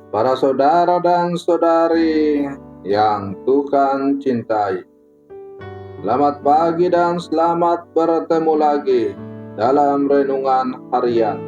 Para saudara dan saudari yang Tuhan cintai, selamat pagi dan selamat bertemu lagi dalam renungan harian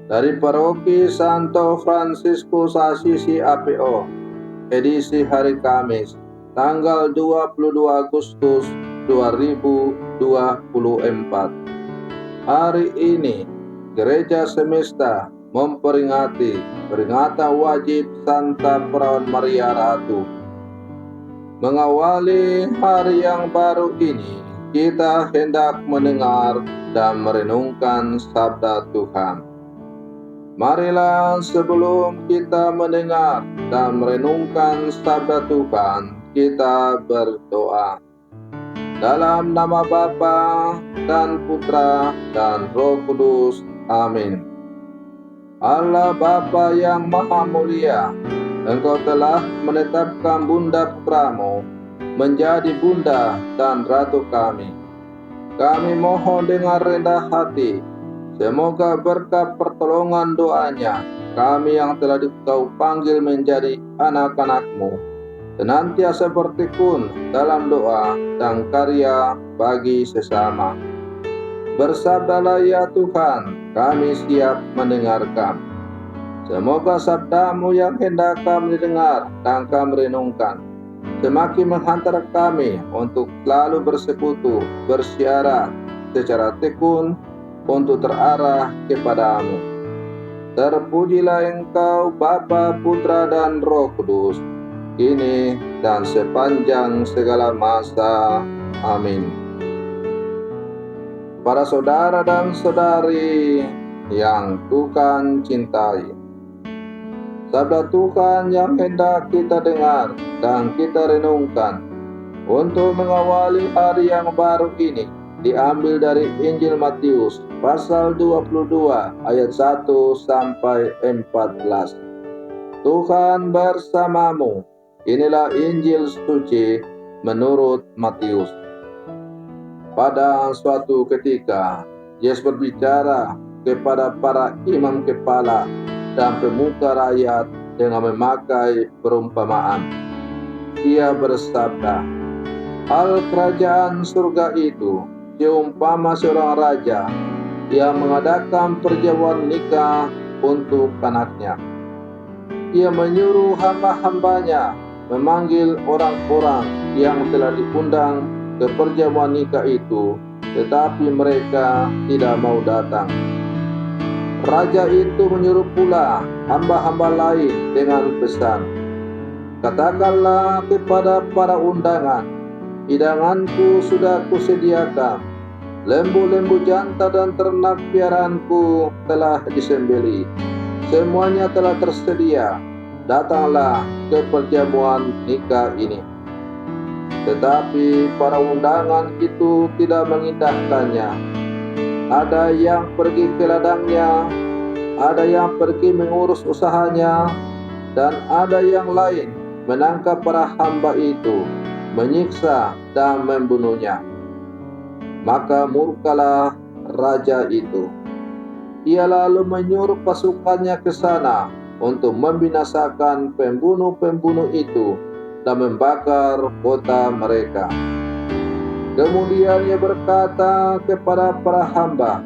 dari Paroki Santo Fransiskus Assisi APO, edisi hari Kamis, tanggal 22 Agustus 2024. Hari ini, Gereja Semesta memperingati peringatan wajib Santa Perawan Maria Ratu. Mengawali hari yang baru ini, kita hendak mendengar dan merenungkan sabda Tuhan. Marilah sebelum kita mendengar dan merenungkan sabda Tuhan, kita berdoa. Dalam nama Bapa dan Putra dan Roh Kudus. Amin. Allah Bapa yang Maha Mulia, Engkau telah menetapkan Bunda Putramu menjadi Bunda dan Ratu kami. Kami mohon dengan rendah hati, semoga berkat pertolongan doanya, kami yang telah Engkau panggil menjadi anak-anak-Mu, senantiasa bertekun dalam doa dan karya bagi sesama. Bersabdalah ya Tuhan, kami siap mendengarkan. Semoga sabda-Mu yang hendak kami dengar dan kami renungkan semakin menghantar kami untuk selalu bersekutu, bersiara secara tekun untuk terarah kepadamu. Terpujilah Engkau Bapa, Putra dan Roh Kudus, kini dan sepanjang segala masa. Amin. Para saudara dan saudari yang Tuhan cintai, sabda Tuhan yang hendak kita dengar dan kita renungkan untuk mengawali hari yang baru ini diambil dari Injil Matius pasal 22 ayat 1 sampai 14. Tuhan bersamamu. Inilah Injil suci menurut Matius. Pada suatu ketika, Yesus berbicara kepada para imam kepala dan pemuka rakyat dengan memakai perumpamaan. Ia bersabda, "Hal kerajaan surga itu seumpama seorang raja yang mengadakan perjamuan nikah untuk anaknya. Ia menyuruh hamba-hambanya memanggil orang-orang yang telah diundang ke perjamuan nikah itu, tetapi mereka tidak mau datang. Raja itu menyuruh pula hamba-hamba lain dengan pesan, 'Katakanlah kepada para undangan, hidanganku sudah kusediakan, lembu-lembu jantan dan ternak piaraanku telah disembelih, semuanya telah tersedia, datanglah ke perjamuan nikah ini.' Tetapi para undangan itu tidak mengindahkannya. Ada yang pergi ke ladangnya, ada yang pergi mengurus usahanya, dan ada yang lain menangkap para hamba itu, menyiksa dan membunuhnya. Maka murkalah raja itu. Ia lalu menyuruh pasukannya ke sana untuk membinasakan pembunuh-pembunuh itu dan membakar kota mereka. Kemudian ia berkata kepada para hamba,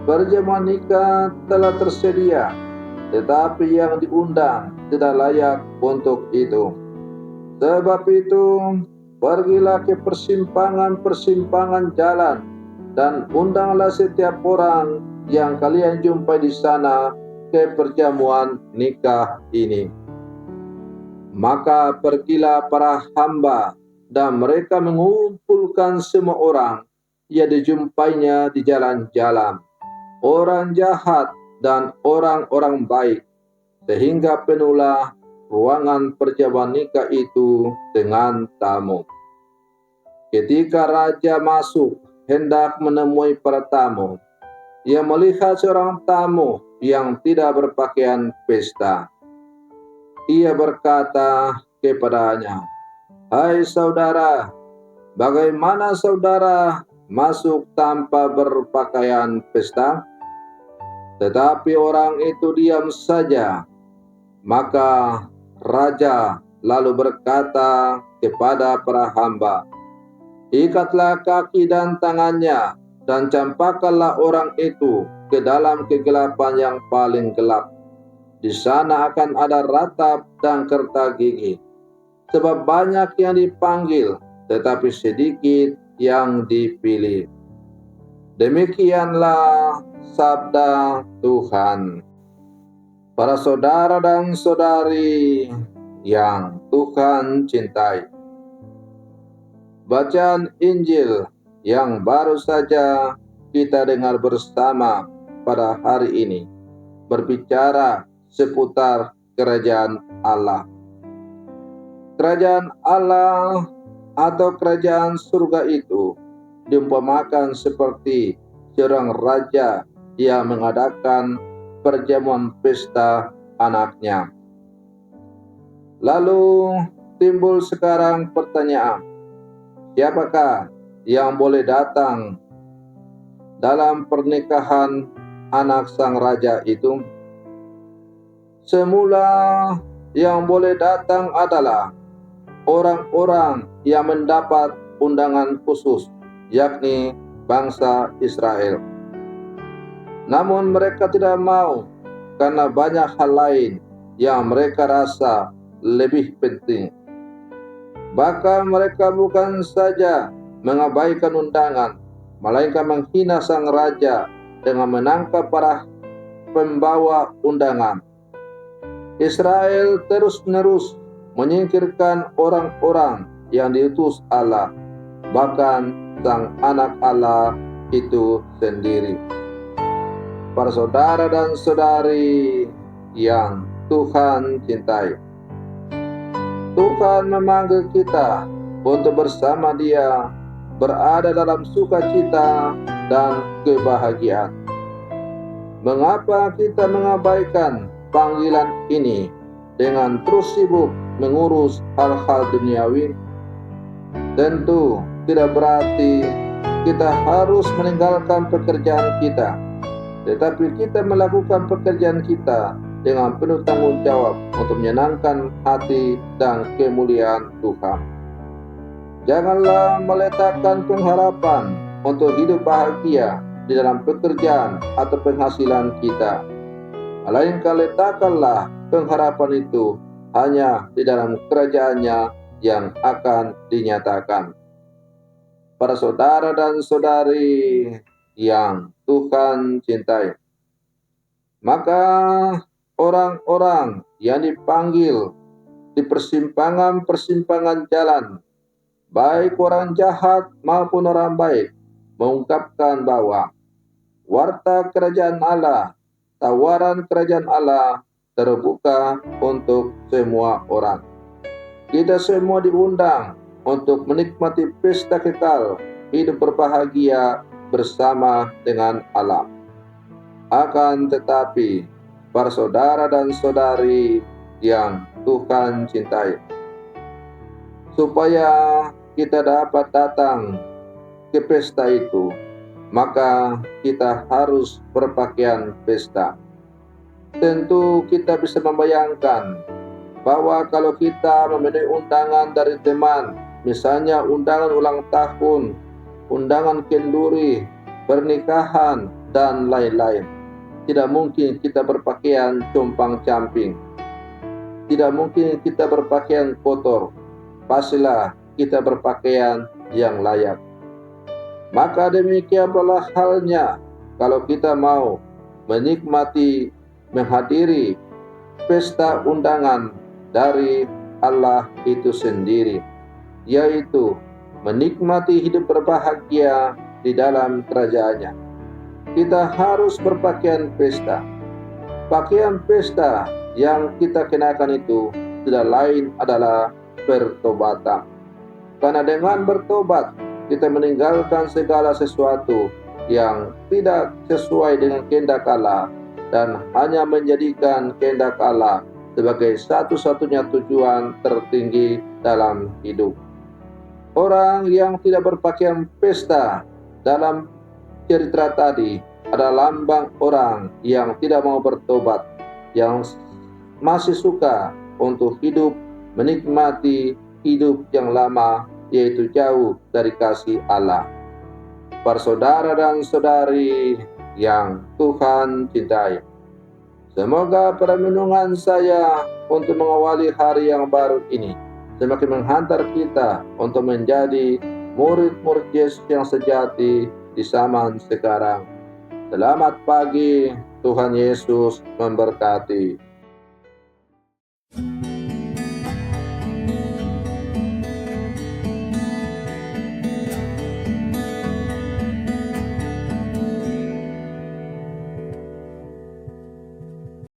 'Perjamuan nikah telah tersedia, tetapi yang diundang tidak layak untuk itu. Sebab itu, pergilah ke persimpangan-persimpangan jalan dan undanglah setiap orang yang kalian jumpai di sana ke perjamuan nikah ini.' Maka pergilah para hamba dan mereka mengumpulkan semua orang yang dijumpainya di jalan-jalan, orang jahat dan orang-orang baik, sehingga penuhlah ruangan perjamuan nikah itu dengan tamu. Ketika raja masuk hendak menemui para tamu, ia melihat seorang tamu yang tidak berpakaian pesta. Ia berkata kepadanya, 'Hai saudara, bagaimana saudara masuk tanpa berpakaian pesta?' Tetapi orang itu diam saja. Maka raja lalu berkata kepada para hamba, "Ikatlah kaki dan tangannya, dan campakkanlah orang itu ke dalam kegelapan yang paling gelap. Di sana akan ada ratap dan kerta gigi, sebab banyak yang dipanggil, tetapi sedikit yang dipilih." Demikianlah sabda Tuhan. Para saudara dan saudari yang Tuhan cintai, bacaan Injil yang baru saja kita dengar bersama pada hari ini berbicara seputar kerajaan Allah. Kerajaan Allah atau kerajaan surga itu diumpamakan seperti seorang raja yang mengadakan perjamuan pesta anaknya. Lalu timbul sekarang pertanyaan, siapakah yang boleh datang dalam pernikahan anak sang raja itu? Semula yang boleh datang adalah orang-orang yang mendapat undangan khusus, yakni bangsa Israel. Namun mereka tidak mau karena banyak hal lain yang mereka rasa lebih penting. Bahkan mereka bukan saja mengabaikan undangan, melainkan menghina sang raja dengan menangkap para pembawa undangan. Israel terus-menerus menyingkirkan orang-orang yang diutus Allah, bahkan sang anak Allah itu sendiri. Para saudara dan saudari yang Tuhan cintai, Tuhan memanggil kita untuk bersama Dia berada dalam sukacita dan kebahagiaan. Mengapa kita mengabaikan panggilan ini dengan terus sibuk mengurus hal-hal duniawi? Tentu tidak berarti kita harus meninggalkan pekerjaan kita, tetapi kita melakukan pekerjaan kita dengan penuh tanggung jawab untuk menyenangkan hati dan kemuliaan Tuhan. Janganlah meletakkan pengharapan untuk hidup bahagia di dalam pekerjaan atau penghasilan kita, melainkan letakkanlah pengharapan itu hanya di dalam kerajaan-Nya yang akan dinyatakan. Para saudara dan saudari yang Tuhan cintai, maka orang-orang yang dipanggil di persimpangan-persimpangan jalan, baik orang jahat maupun orang baik, mengungkapkan bahwa warta kerajaan Allah, tawaran kerajaan Allah terbuka untuk semua orang. Kita semua diundang untuk menikmati pesta kekal, hidup berbahagia bersama dengan Allah. Akan tetapi, para saudara dan saudari yang Tuhan cintai, supaya kita dapat datang ke pesta itu, maka kita harus berpakaian pesta. Tentu kita bisa membayangkan bahwa kalau kita memenuhi undangan dari teman, misalnya undangan ulang tahun, undangan kenduri, pernikahan, dan lain-lain, tidak mungkin kita berpakaian compang-camping. Tidak mungkin kita berpakaian kotor. Pastilah kita berpakaian yang layak. Maka demikian pula halnya kalau kita mau menikmati, menghadiri pesta undangan dari Allah itu sendiri, yaitu menikmati hidup berbahagia di dalam kerajaan-Nya. Kita harus berpakaian pesta. Pakaian pesta yang kita kenakan itu tidak lain adalah pertobatan. Karena dengan bertobat, kita meninggalkan segala sesuatu yang tidak sesuai dengan kehendak Allah dan hanya menjadikan kehendak Allah sebagai satu-satunya tujuan tertinggi dalam hidup. Orang yang tidak berpakaian pesta dalam cerita tadi adalah lambang orang yang tidak mau bertobat, yang masih suka untuk hidup menikmati hidup yang lama, yaitu jauh dari kasih Allah. Para dan saudari yang Tuhan cintai, semoga permenungan saya untuk mengawali hari yang baru ini semakin menghantar kita untuk menjadi murid-murid Yesus yang sejati di zaman sekarang. Selamat pagi, Tuhan Yesus memberkati.